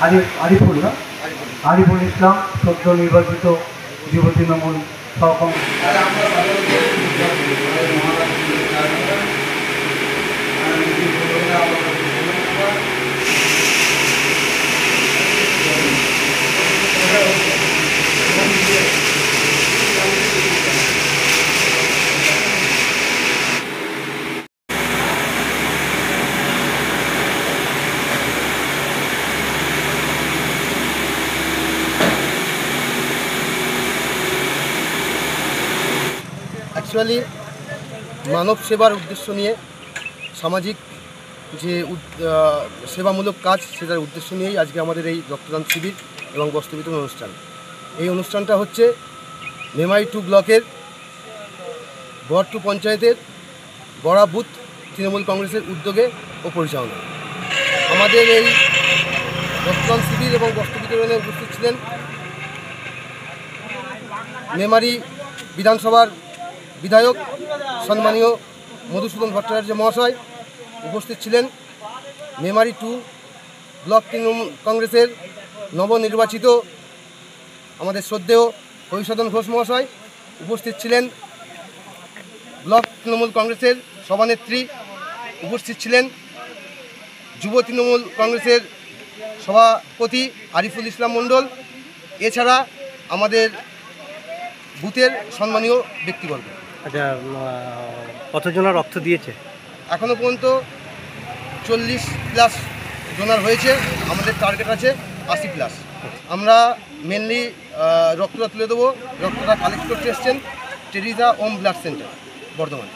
আরিফুল ইসলাম সদ্য নির্বাচিত যুব তৃণমূল সহকর্মী। অ্যাকচুয়ালি মানব সেবার উদ্দেশ্য নিয়ে সামাজিক যে সেবামূলক কাজ সেটার উদ্দেশ্য নিয়েই আজকে আমাদের এই রক্তদান শিবির এবং বস্ত্র বিতরণ অনুষ্ঠান। এই অনুষ্ঠানটা হচ্ছে মেমারি 2 ব্লকের বড় 2 পঞ্চায়েতের বড়া বুথ তৃণমূল কংগ্রেসের উদ্যোগে ও পরিচালনা। আমাদের এই রক্তদান শিবির এবং বস্ত্র বিতরণে উপস্থিত ছিলেন মেমারি বিধানসভার বিধায়ক সম্মানীয় মধুসূদন ভট্টাচার্য মহাশয়, উপস্থিত ছিলেন মেমারি 2 ব্লক তৃণমূল কংগ্রেসের নবনির্বাচিত আমাদের শ্রদ্ধেয় হরিসদন ঘোষ মহাশয়, উপস্থিত ছিলেন ব্লক তৃণমূল কংগ্রেসের সভানেত্রী, উপস্থিত ছিলেন যুব তৃণমূল কংগ্রেসের সভাপতি আরিফুল ইসলাম মণ্ডল, এছাড়া আমাদের বুথের সম্মানীয় ব্যক্তিবর্গ। আচ্ছা, কতজনের রক্ত দিয়েছে? এখনও পর্যন্ত 40+ ডোনার হয়েছে, আমাদের টার্গেট আছে 80+। আমরা মেনলি রক্তটা তুলে দেবো। রক্তটা কালেক্ট করতে এসছেন টেরিজা ওম ব্লাড সেন্টার বর্ধমান।